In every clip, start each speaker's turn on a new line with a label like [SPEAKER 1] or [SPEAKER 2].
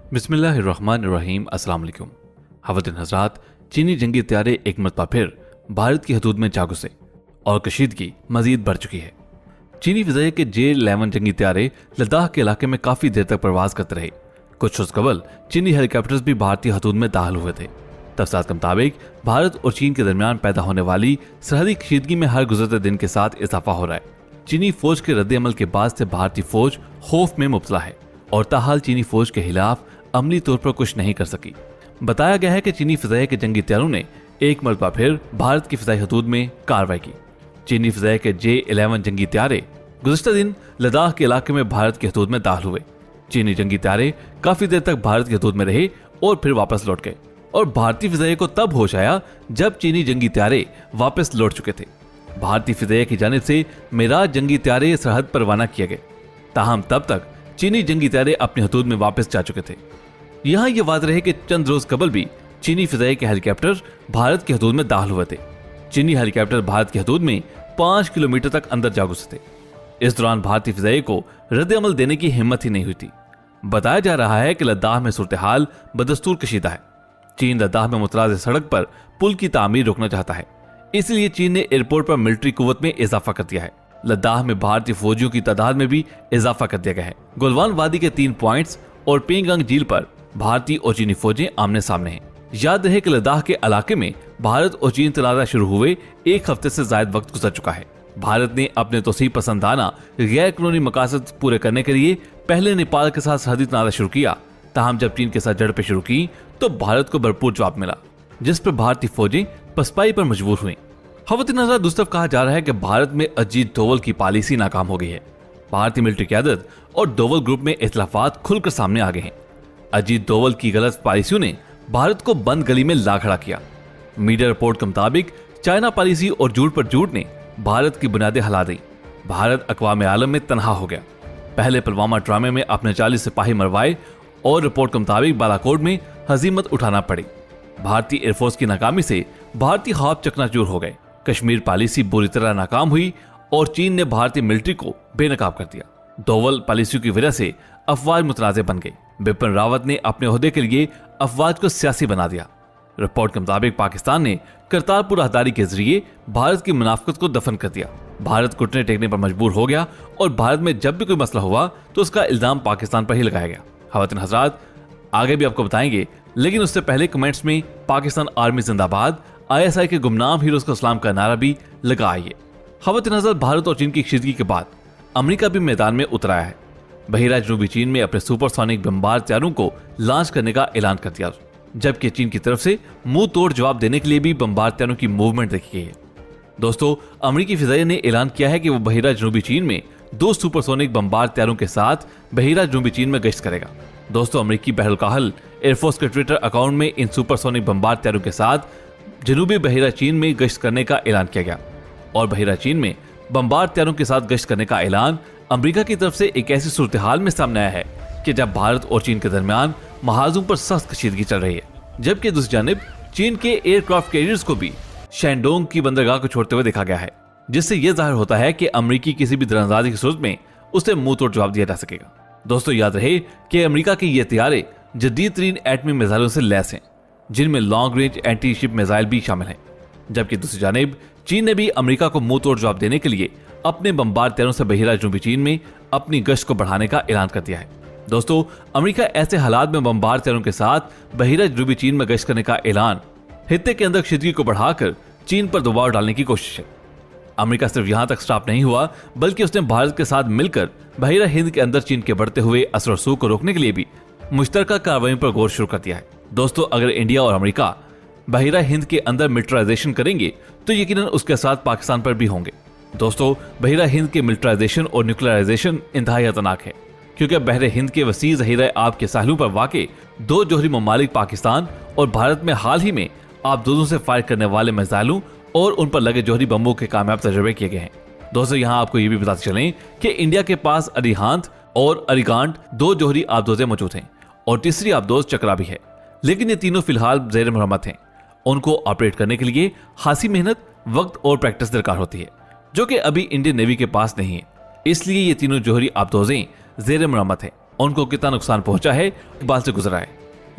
[SPEAKER 1] बिस्मिल्लाहिर्रहमानिर्रहीम। अस्सलाम वालेकुम। ख़वातीन हज़रात, चीनी जंगी तैयारे एक मरतबा फिर भारत की हदूद में जा घुसे और कशीदगी मजीद बढ़ चुकी है। चीनी फ़िज़ाइया के J-11 जंगी तैयारे लद्दाख के इलाके में काफ़ी देर तक प्रवास करते रहे। कुछ रोज़ कबल चीनी हेलीकॉप्टर्स भी भारतीय हदूद में दाखिल हुए थे। तफसीलात के मुताबिक भारत और चीन के दरमियान पैदा होने वाली सरहदी कशीदगी में हर गुजरते दिन के साथ इजाफा हो रहा है। चीनी फौज के रद्द-ए-अमल के बाद से भारतीय फौज खौफ में मुब्तला है और ताहाल चीनी फौज के खिलाफ अमली तौर पर कुछ नहीं कर सकी। बताया गया है कि चीनी फ़िज़ाइया के जंगी तैयारों ने एक मरतबा फिर भारत की फ़िज़ाई हदूद में कार्रवाई की। चीनी फ़िज़ाइया के J-11 जंगी तैयारे गुज़िश्ता दिन लद्दाख के इलाके में भारत की हदूद में दाखिल हुए। चीनी जंगी तैयारे काफी देर तक भारत की हदूद में रहे और फिर वापस लौट गए और भारतीय फ़िज़ाइया को तब होश आया जब चीनी जंगी तैयारे वापस लौट चुके थे। भारतीय फ़िज़ाइया की जानिब से मिराज जंगी तैयारे सरहद पर रवाना किए गए, ताहम तब तक चीनी जंगी तैयारे अपनी हदूद में वापस जा चुके थे। यहाँ ये वाज़ रहे कि चंद रोज कबल भी चीनी फ़िज़ाइया के हेलीकॉप्टर भारत की हदूद में दाखिल हुए थे। चीनी हेलीकॉप्टर भारत की हदूद में 5 किलोमीटर तक अंदर जा घुसे थे। इस दौरान भारतीय फ़िज़ाइया को रद्द-ए-अमल देने की हिम्मत ही नहीं हुई थी। बताया जा रहा है कि लद्दाख में सूरत हाल बदस्तूर कशीदा है। चीन लद्दाख में मुतराज़ सड़क पर पुल की तामीर रोकना चाहता है, इसलिए चीन ने एयरपोर्ट पर मिलिट्री कुव्वत में इजाफा कर दिया है। लद्दाख में भारतीय फौजियों की तादाद में भी इजाफा कर दिया गया है। गलवान वादी के 3 पॉइंट्स और पेंगोंग झील पर भारतीय और चीनी फौजें आमने सामने हैं। याद रहे कि लद्दाख के इलाके में भारत और चीन तनाज़ा शुरू हुए 1 हफ्ते से ज्यादा वक्त गुजर चुका है। भारत ने अपने तोसीब पसंदाना गैर कानूनी मकासद पूरे करने के लिए पहले नेपाल के साथ सरहदी तनाज़ा शुरू किया, ताहम जब चीन के साथ झड़पें शुरू की तो भारत को भरपूर जवाब मिला, जिस पर भारतीय फौजें पसपाई पर मजबूर हुई। ख़वातीन हज़रात, दूसरी तरफ कहा जा रहा है कि भारत में अजीत डोवल की पॉलिसी नाकाम हो गई है। भारतीय मिलिट्री क़यादत और डोवल ग्रुप में इख्तिलाफात खुलकर सामने आ गए हैं। अजीत डोवल की गलत पॉलिसियों ने भारत को बंद गली में ला खड़ा किया। मीडिया रिपोर्ट के मुताबिक चाइना पॉलिसी और झूठ पर झूठ ने भारत की बुनियादें हिला दी। भारत अक़वाम आलम में तनहा हो गया। पहले पुलवामा ड्रामे में अपने 40 सिपाही मरवाए और रिपोर्ट के मुताबिक बालाकोट में हजीमत उठाना पड़ी। भारतीय एयरफोर्स की नाकामी से भारतीय ख्वाब चकनाचूर हो गए। कश्मीर पॉलिसी बुरी तरह नाकाम हुई और चीन ने भारतीय मिलिट्री को बेनकाब कर दिया। डोवल पॉलिसी की वजह से अफवाज मुतनाज़े बन गए। बिपिन रावत ने अपने ओहदे के लिए अफवाज को सियासी बना दिया। रिपोर्ट के मुताबिक पाकिस्तान ने करतारपुर राहदारी के जरिए भारत की मुनाफिकत को दफन कर दिया। भारत घुटने टेकने पर मजबूर हो गया और भारत में जब भी कोई मसला हुआ तो उसका इल्जाम पाकिस्तान पर ही लगाया गया। ख़वातीन हज़रात, आगे भी आपको बताएंगे, लेकिन उससे पहले कमेंट्स में पाकिस्तान आर्मी जिंदाबाद, ISI के गुमनाम हीरोज का सलाम का नारा भी लगा आइए। ख़वातीन हज़रात, भारत और चीन की कशीदगी के बाद अमेरिका भी मैदान में उतर आया है। बहिरा जनूबी चीन में अपने सुपरसोनिक बमबार तैयारों को लॉन्च करने का ऐलान कर दिया, जबकि चीन की तरफ से मुंह तोड़ जवाब देने के लिए भी बमबार तैयारों की मूवमेंट देखी गई है। दोस्तों, अमेरिकी फ़िज़ाइया ने ऐलान किया है कि वो बहिरा जनूबी चीन में 2 सुपरसोनिक बमबार तैयारों के साथ बहिरा जनूबी चीन में गश्त करेगा। दोस्तों, अमेरिकी बहरकाहल एयरफोर्स के ट्विटर अकाउंट में इन सुपरसोनिक बमबार तैयारों के साथ जनूबी बहिरा चीन में गश्त करने का ऐलान किया गया और बहिरा चीन में बमबार तैयारों के साथ गश्त करने का ऐलान अमेरिका की तरफ से एक ऐसी सूरत हाल में सामने आया है कि जब भारत और चीन के दरमियान महाजों पर सख्त कशीदगी चल रही है, जबकि दूसरी जानिब चीन के एयरक्राफ्ट कैरियर्स को भी शैंडोंग की बंदरगाह को छोड़ते हुए देखा गया है, जिससे यह जाहिर होता है कि अमेरिकी किसी भी दरअंदाजी की सूरत में उसे मुंह तोड़ जवाब दिया जा सकेगा। दोस्तों, याद रहे कि अमेरिका के ये तैयारे जदीद तरीन एटमी मिसाइलों से लैस हैं, जिनमें long range anti ship missile भी शामिल हैं, जबकि दूसरी जानिब चीन ने भी अमेरिका को मुंह तोड़ जवाब देने के लिए अपने बमबार तैयारों से बहिरा जनूबी चीन में अपनी गश्त को बढ़ाने का ऐलान कर दिया है। दोस्तों, अमेरिका ऐसे हालात में बमबार तैयारों के साथ बहिरा जनूबी चीन में गश्त करने का ऐलान हित्ते के अंदर कशीदगी को बढ़ाकर चीन पर दबाव डालने की कोशिश है। अमेरिका सिर्फ यहां तक स्टॉप नहीं हुआ, बल्कि उसने भारत के साथ मिलकर बहिरा हिंद के अंदर चीन के बढ़ते हुए असर और सूख को रोकने के लिए भी मुश्तरका कार्रवाई पर गौर शुरू कर दिया है। दोस्तों, अगर इंडिया और अमेरिका बहिरा हिंद के अंदर मिलिटराइजेशन करेंगे तो यकीनन उसके साथ पाकिस्तान पर भी होंगे। दोस्तों, बहिरा हिंद के मिलिटराइजेशन और न्यूक्लियराइजेशन इंतहाई खतरनाक है, क्योंकि बहरे हिंद के वसी ज़हीरा आब के साहिलों पर वाक़े 2 जोहरी ममालिक पाकिस्तान और भारत में हाल ही में आबदोजों से फायर करने वाले मिसाइलों और उन पर लगे जोहरी बमों के कामयाब तजुर्बे किए गए हैं। दोस्तों, यहाँ आपको ये भी बताते चलें कि इंडिया के पास अरिहांत और अरिगांट 2 जोहरी आबदोजें मौजूद हैं और तीसरी आबदोज चक्रा भी है, लेकिन ये तीनों फिलहाल ज़ेर मरम्मत हैं। उनको ऑपरेट करने के लिए खासी मेहनत, वक्त और प्रैक्टिस दरकार होती है, जो कि अभी इंडियन नेवी के पास नहीं है। इसलिए ये तीनों जोहरी आबदोजें ज़ेर मरम्मत हैं। उनको कितना नुकसान पहुंचा है इकबाल से गुजरा है।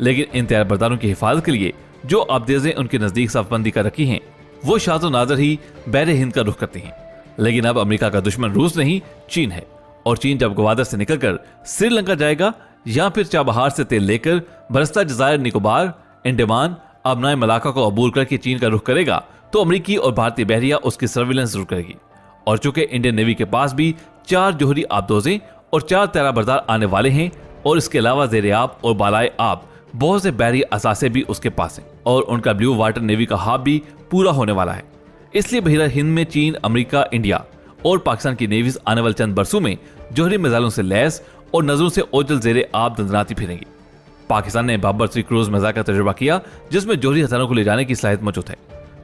[SPEAKER 1] लेकिन इन तैयार बरदारों की हिफाजत के लिए जो आबदेजें उनके नजदीक साफबंदी कर रखी हैं, वो शाज़ो नाज़र ही बहरे हिंद का रुख करती हैं। लेकिन अब अमेरिका का दुश्मन रूस नहीं चीन है, और चीन जब ग्वादर से निकलकर श्रीलंका जाएगा या फिर चाबहार से तेल लेकर बरस्ता जजायर निकोबार अंडमान अबनाए मलाका को अबूर करके चीन का रुख करेगा, तो अमेरिकी और भारतीय बहरिया उसकी सर्विलेंस जरूर करेगी। और चूंकि इंडियन नेवी के पास भी 4 जोहरी आबदोजें और 4 तैयार बरदार आने वाले हैं, और इसके अलावा ज़ेरे आब और बालाए आब बहुत से बहरी असासे भी उसके पास हैं, और उनका ब्लू वाटर नेवी का हाब भी पूरा होने वाला है। इसलिए बहिरा हिंद में चीन, अमेरिका, इंडिया और पाकिस्तान की नेवीज आने वाले चंद बरसों में जोहरी मिसाइलों से लैस और नजरों से ओझल ज़ेरे आब दंदनाती फिरेंगी। पाकिस्तान ने बाबर 3 क्रूज मिसाइल का तजुर्बा किया, जिसमें जोहरी हथियारों को ले जाने की सलाहियत मौजूद है।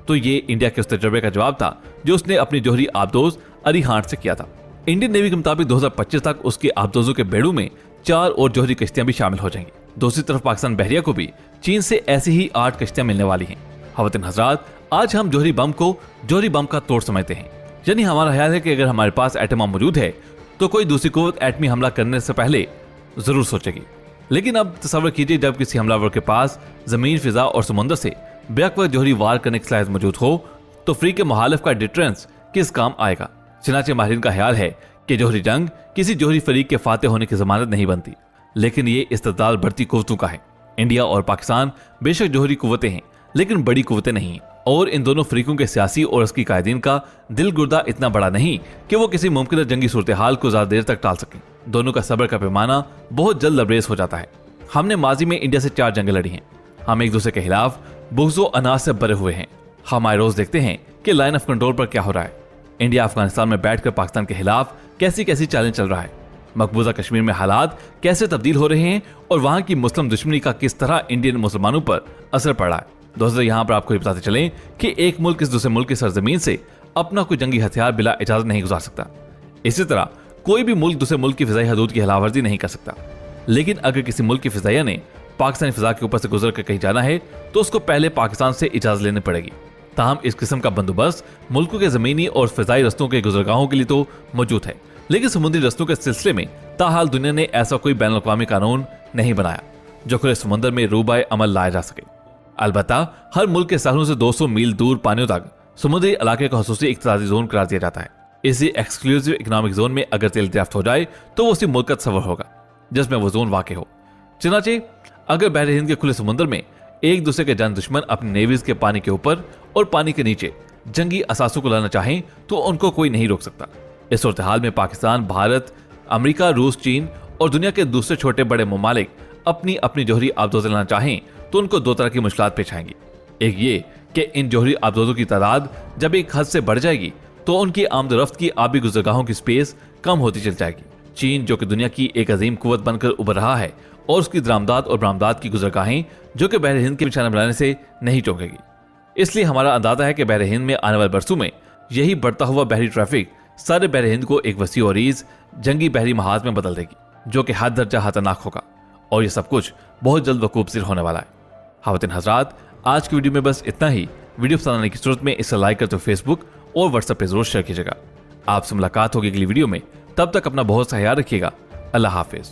[SPEAKER 1] तो ये इंडिया के उस तजुर्बे का जवाब था जो उसने अपनी जोहरी आबदोज अरीहांट से किया था। इंडियन नेवी के मुताबिक 2025 तक उसके आबदोजों के बेड़ों में 4 और जोहरी कश्तियां भी शामिल हो जाएंगी। दूसरी तरफ पाकिस्तान बहरिया को भी चीन से ऐसी ही 8 कश्तियां मिलने वाली हैं। ख़वातीन हज़रात, आज हम जोहरी बम को जोहरी बम का तोड़ समझते हैं, यानी हमारा ख्याल है कि अगर हमारे पास एटम बम मौजूद है तो कोई दूसरी कुव्वत एटमी हमला करने से पहले जरूर सोचेगी। लेकिन अब तस्वर कीजिए, जब किसी हमलावर के पास जमीन, फिजा और समुद्र से बेवक्त जोहरी वार करने की सलाहियत मौजूद हो, तो फ्री के मुखालिफ का डिटरेंस किस काम आएगा। चनाचे माहिरीन का ख्याल है कि जोहरी जंग किसी जोहरी फरीक के फाते होने की जमानत नहीं बनती, लेकिन ये इस्तेदाल बढ़ती कुव्वतों का है। इंडिया और पाकिस्तान बेशक जोहरी कुव्वतें हैं, लेकिन बड़ी कुव्वतें नहीं हैं, और इन दोनों फरीकों के सियासी और उसकी कायदीन का दिल गुर्दा इतना बड़ा नहीं कि वो किसी मुमकिन जंगी सूरत हाल को ज्यादा देर तक टाल सकें। दोनों का सब्र का पैमाना बहुत जल्द लबरेज हो जाता है। हमने माजी में इंडिया से 4 जंगें लड़ी हैं। हम एक दूसरे के खिलाफ बुग़्ज़ो अनाज से भरे हुए हैं। हम आए रोज देखते हैं कि लाइन ऑफ कंट्रोल पर क्या हो रहा है। इंडिया अफगानिस्तान में बैठकर पाकिस्तान के खिलाफ कैसी कैसी चैलेंज चल रहा है। मकबूजा कश्मीर में हालात कैसे तब्दील हो रहे हैं, और वहां की मुस्लिम दुश्मनी का किस तरह इंडियन मुसलमानों पर असर पड़ रहा है। दोस्तों, यहाँ पर आपको ये बताते चलें कि एक मुल्क इस दूसरे मुल्क की सरजमीन से अपना कोई जंगी हथियार बिला इजाजत नहीं गुजार सकता। इसी तरह कोई भी मुल्क दूसरे मुल्क की फिजाई हदूद की खिलाफवर्जी नहीं कर सकता। लेकिन अगर किसी मुल्क की फिजाइया ने पाकिस्तानी फिजा के ऊपर से गुजर कर कहीं जाना है, तो उसको पहले पाकिस्तान से इजाजत लेनी पड़ेगी। ताहम इस किस्म का बंदोबस्त मुल्कों के जमीनी और फिजाई रस्तों के गुजरगाहों के लिए तो मौजूद है, लेकिन समुद्री रस्तों के सिलसिले में ताहाल दुनिया ने ऐसा कोई बैनुल अक़वामी कानून नहीं बनाया जो खुले समुद्र में रूबाए अमल लाया जा सके। अलबत्ता हर मुल्क के साहलों से 200 मील दूर पानियों तक समुद्री इलाके को खसूसी इक़्तिसादी जोन करार दिया जाता है। इसी एक्सक्लूसिव इकोनॉमिक जोन में अगर तेल दरियाफ्त हो जाए तो वो उसी मुल्क का तस्वर होगा जिसमें वो जोन वाक़ हो। चनाचे अगर बहरे हिंद के खुले समुद्र में एक दूसरे के जान दुश्मन अपने नेवीज के पानी के ऊपर और पानी के नीचे जंगी असासों को लाना चाहें, तो उनको कोई नहीं रोक सकता। इस सूरत हाल में पाकिस्तान, भारत, अमेरिका, रूस, चीन और दुनिया के दूसरे छोटे बड़े ममालिक अपनी अपनी जोहरी आबदोजें लाना चाहें, तो उनको 2 तरह की मुश्किलात पेश आएंगी। एक ये कि इन जोहरी आबदोजों की तादाद जब एक हद से बढ़ जाएगी, तो उनकी आमदरफ्त की आबी गुजरगाहों की स्पेस कम होती चल जाएगी। चीन, जो कि दुनिया की एक अजीम कुव्वत बनकर उभर रहा है, और उसकी दरामदात और बरामदात की गुजरगाहें जो कि बहरे हिंद के निशाना बनाने से नहीं चौंकेगी। इसलिए हमारा अंदाजा है कि बहरे हिंद में आने वाले बरसों में यही बढ़ता हुआ बहरी ट्रैफिक सारे बहरे हिंद को एक वसी और ईज जंगी बहरी महाज में बदल देगी, जो कि हद दर्जा खतरनाक होगा। और ये सब कुछ बहुत जल्द वकूब पज़ीर होने वाला है। ख़वातीन हज़रात, आज की वीडियो में बस इतना ही। वीडियो पसंद आने की सूरत में इसे लाइक करते हुए फेसबुक और व्हाट्सएप पे जरूर शेयर कीजिएगा। आपसे मुलाकात होगी अगली वीडियो में। तब तक अपना बहुत सा ख्याल रखिएगा। अल्लाह हाफिज।